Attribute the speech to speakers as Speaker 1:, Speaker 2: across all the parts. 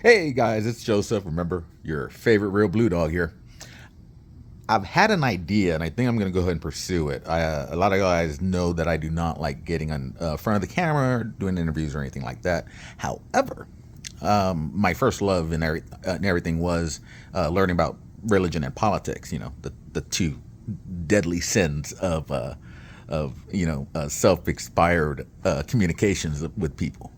Speaker 1: Hey guys, it's Joseph. Remember, your favorite real blue dog here. I've had an idea, and I think I'm going to go ahead and pursue it. A lot of guys know that I do not like getting on front of the camera, doing interviews or anything like that. However, my first love and everything was learning about religion and politics. You know, the two deadly sins of self-expired communications with people.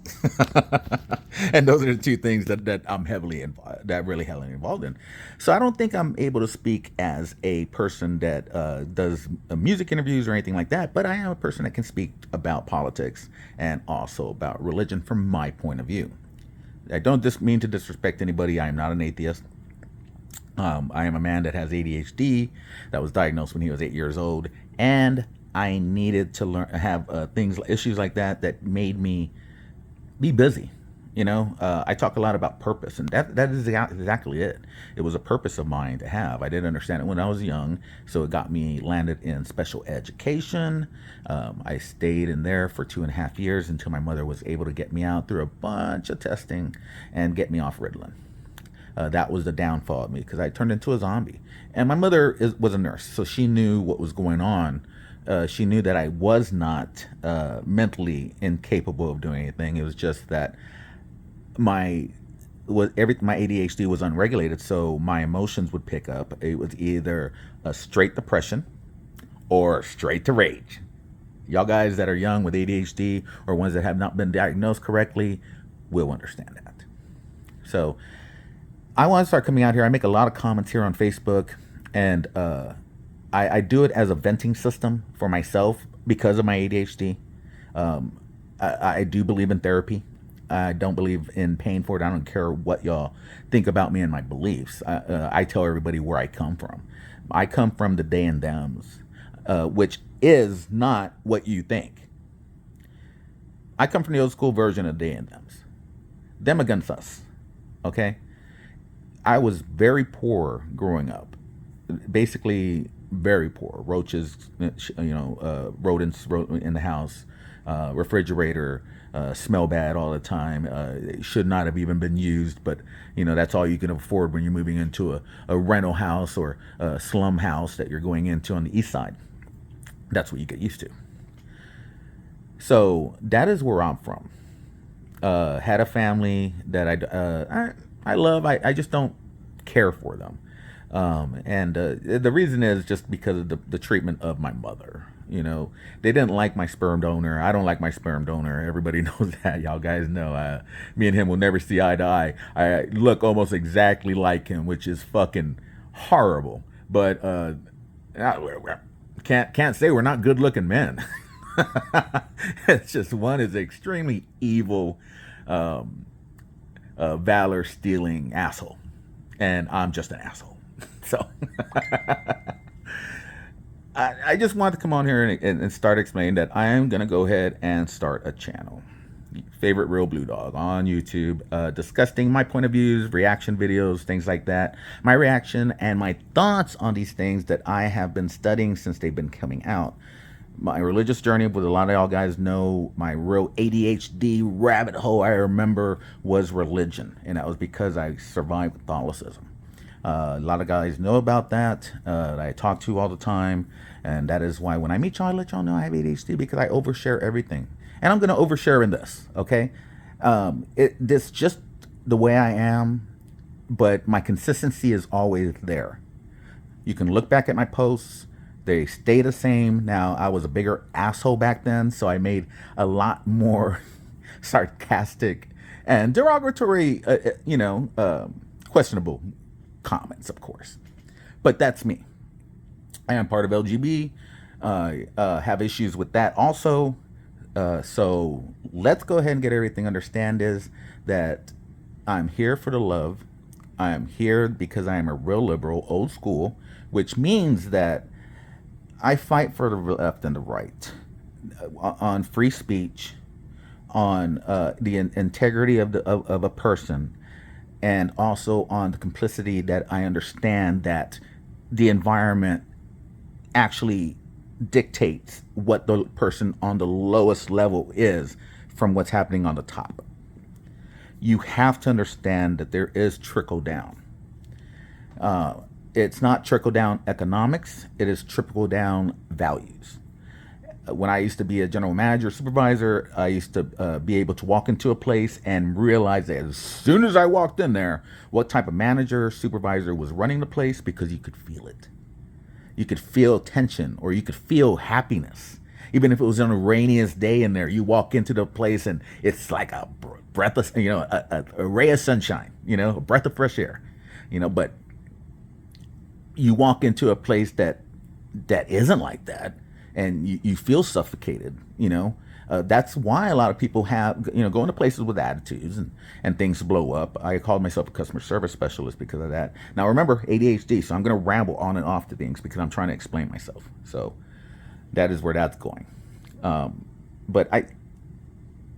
Speaker 1: And those are the two things that I'm really heavily involved in. So I don't think I'm able to speak as a person that does music interviews or anything like that, but I am a person that can speak about politics and also about religion from my point of view. I don't just mean to disrespect anybody. I am not an atheist. I am a man that has ADHD that was diagnosed when he was 8 years old, and I needed to learn have issues like that made me be busy. I talk a lot about purpose, and that is exactly it. It was a purpose of mine to have. I didn't understand it when I was young, so it got me landed in special education. I stayed in there for 2.5 years until my mother was able to get me out through a bunch of testing and get me off Ritalin. That was the downfall of me because I turned into a zombie. And my mother was a nurse, so she knew what was going on. She knew that I was not mentally incapable of doing anything. It was just that my my ADHD was unregulated, so my emotions would pick up. It was either a straight depression or straight to rage. Y'all guys that are young with ADHD or ones that have not been diagnosed correctly will understand that. So I want to start coming out here. I make a lot of comments here on Facebook, and I do it as a venting system for myself because of my ADHD. I do believe in therapy. I don't believe in paying for it. I don't care what y'all think about me and my beliefs. I tell everybody where I come from. I come from the day and dams, which is not what you think. I come from the old school version of day and dams. Them against us. Okay? I was very poor growing up. Basically, very poor. Roaches, rodents in the house, refrigerator, smell bad all the time. It should not have even been used, but that's all you can afford when you're moving into a rental house or a slum house that you're going into on the east side. That's what you get used to. So that is where I'm from. Had a family that I love. I just don't care for them. And the reason is just because of the treatment of my mother. They didn't like my sperm donor. I don't like my sperm donor. Everybody knows that. Y'all guys know. Me and him will never see eye to eye. I look almost exactly like him, which is fucking horrible. But can't say we're not good looking men. It's just one is extremely evil, valor stealing asshole, and I'm just an asshole. So I just want to come on here and start explaining that I am going to go ahead and start a channel. Favorite Real Blue Dog on YouTube, discussing my point of views, reaction videos, things like that. My reaction and my thoughts on these things that I have been studying since they've been coming out. My religious journey, with a lot of y'all guys know, my real ADHD rabbit hole I remember was religion, and that was because I survived Catholicism. A lot of guys know about that. I talk to all the time, and that is why when I meet y'all, I let y'all know I have ADHD because I overshare everything, and I'm gonna overshare in this. Okay, this just the way I am, but my consistency is always there. You can look back at my posts. They stay the same. Now, I was a bigger asshole back then, so I made a lot more sarcastic and derogatory, questionable comments, of course. But that's me. I am part of LGB. Have issues with that also. So let's go ahead and get everything understand is that I'm here for the love. I am here because I am a real liberal, old school, which means that I fight for the left and the right on free speech, on the integrity of a person, and also on the complicity that I understand that the environment actually dictates what the person on the lowest level is from what's happening on the top. you have to understand that there is trickle down. It's not trickle down economics, it is trickle down values. When I used to be a general manager, supervisor, I used to be able to walk into a place and realize that as soon as I walked in there, what type of manager, supervisor was running the place, because you could feel it. You could feel tension, or you could feel happiness. Even if it was on the rainiest day in there, you walk into the place and it's like a breath of, a ray of sunshine, a breath of fresh air, but you walk into a place that isn't like that, and you feel suffocated. That's why a lot of people have, go into places with attitudes, and things blow up. I called myself a customer service specialist because of that. Now remember, ADHD, so I'm going to ramble on and off to things because I'm trying to explain myself. So that is where that's going. But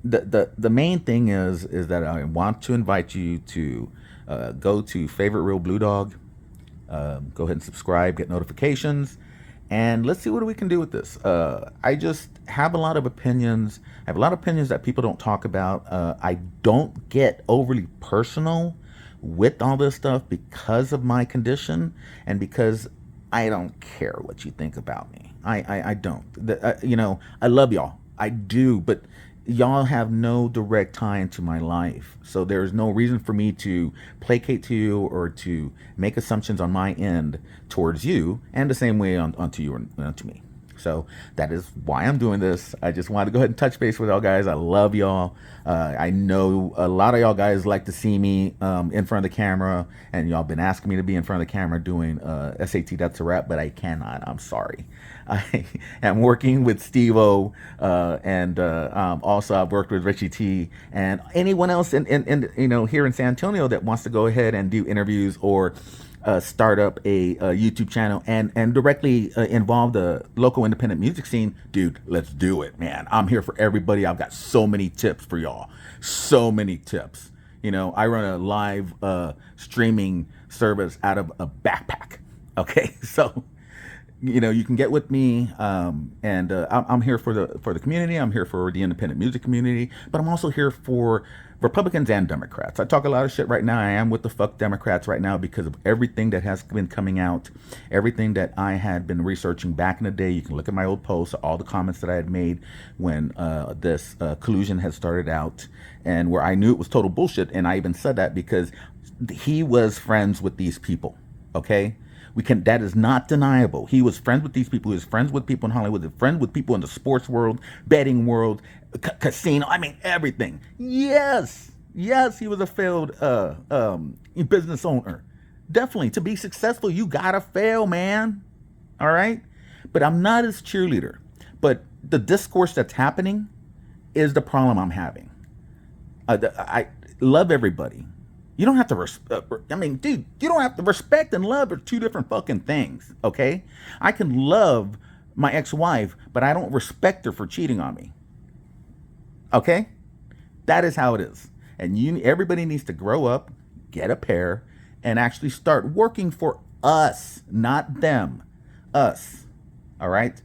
Speaker 1: the main thing is that I want to invite you to go to Favorite Real Blue Dog. Go ahead and subscribe, get notifications, and let's see what we can do with this. I just have a lot of opinions. I have a lot of opinions that people don't talk about. I don't get overly personal with all this stuff because of my condition, and because I don't care what you think about me. I don't. I love y'all. I do, but y'all have no direct tie into my life. So there's no reason for me to placate to you or to make assumptions on my end towards you, and the same way onto you and onto me. So that is why I'm doing this. I just wanted to go ahead and touch base with y'all guys. I love y'all. I know a lot of y'all guys like to see me in front of the camera, and y'all been asking me to be in front of the camera doing SAT That's a Wrap, but I cannot. I'm sorry. I am working with Steve-O, and also I've worked with Richie T, and anyone else in here in San Antonio that wants to go ahead and do interviews or start up a YouTube channel and directly involve the local independent music scene. Dude, let's do it, man. I'm here for everybody. I've got so many tips for y'all. So many tips. I run a live streaming service out of a backpack. Okay, so you can get with me, and I'm here for the community. I'm here for the independent music community, but I'm also here for Republicans and Democrats. I talk a lot of shit right now. I am with the fuck Democrats right now because of everything that has been coming out, everything that I had been researching back in the day. You can look at my old posts, all the comments that I had made when this collusion had started out, and where I knew it was total bullshit. And I even said that because he was friends with these people. Okay. That is not deniable. He was friends with these people. He was friends with people in Hollywood. He was friends with people in the sports world, betting world, casino. I mean, everything. Yes, he was a failed business owner. Definitely, to be successful, you gotta fail, man. All right, but I'm not his cheerleader. But the discourse that's happening is the problem I'm having. I love everybody. You don't have to dude, you don't have to respect and love are two different fucking things, okay? I can love my ex-wife, but I don't respect her for cheating on me. Okay? That is how it is. And everybody needs to grow up, get a pair, and actually start working for us, not them. Us. All right?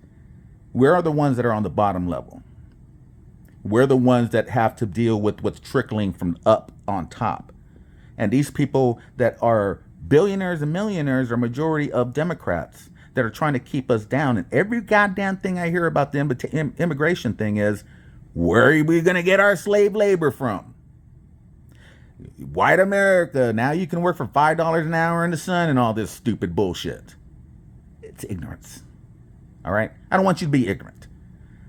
Speaker 1: We're the ones that are on the bottom level. We're the ones that have to deal with what's trickling from up on top. And these people that are billionaires and millionaires are majority of Democrats that are trying to keep us down. And every goddamn thing I hear about the immigration thing is, where are we going to get our slave labor from? White America, now you can work for $5 an hour in the sun and all this stupid bullshit. It's ignorance. All right? I don't want you to be ignorant.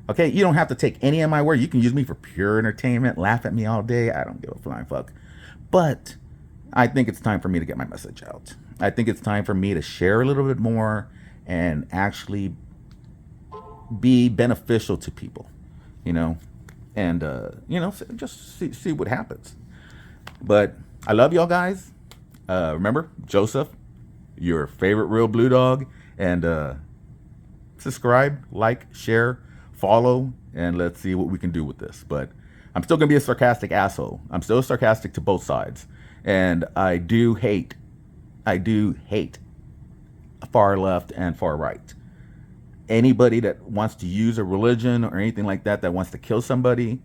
Speaker 1: Okay? You don't have to take any of my word. You can use me for pure entertainment, laugh at me all day. I don't give a flying fuck. But I think it's time for me to get my message out. I think it's time for me to share a little bit more and actually be beneficial to people, and, just see what happens. But I love y'all guys. Remember, Joseph, your favorite real blue dog, and subscribe, like, share, follow, and let's see what we can do with this. But I'm still going to be a sarcastic asshole. I'm still sarcastic to both sides. And I do hate far left and far right. Anybody that wants to use a religion or anything like that wants to kill somebody,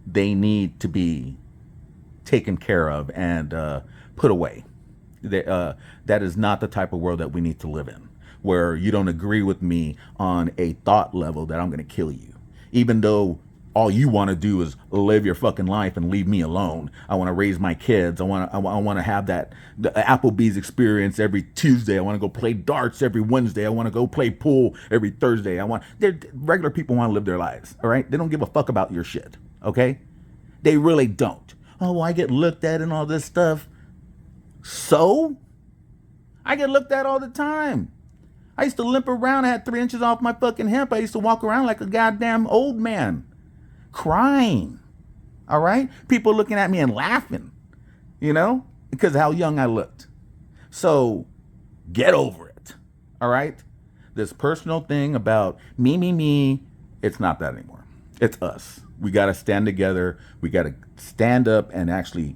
Speaker 1: they need to be taken care of and put away. That is not the type of world that we need to live in, where you don't agree with me on a thought level that I'm going to kill you, even though all you want to do is live your fucking life and leave me alone. I want to raise my kids. I want to have the Applebee's experience every Tuesday. I want to go play darts every Wednesday. I want to go play pool every Thursday. Regular people want to live their lives. All right. They don't give a fuck about your shit. Okay. They really don't. Oh, I get looked at and all this stuff. So I get looked at all the time. I used to limp around. I had 3 inches off my fucking hip. I used to walk around like a goddamn old man, crying. All right? People looking at me and laughing, because of how young I looked. So get over it. All right? This personal thing about me, it's not that anymore. It's us. We got to stand together. We got to stand up and actually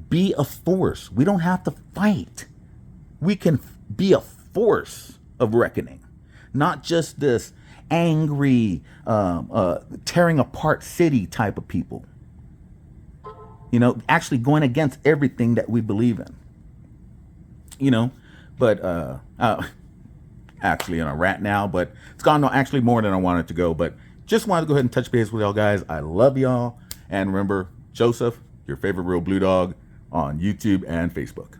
Speaker 1: be a force. We don't have to fight. We can be a force of reckoning, not just this angry, tearing apart city type of people. Actually going against everything that we believe in. But actually on a rat now, but it's gone actually more than I wanted to go. But just wanted to go ahead and touch base with y'all guys. I love y'all, and remember, Joseph, your favorite real blue dog, on YouTube and Facebook.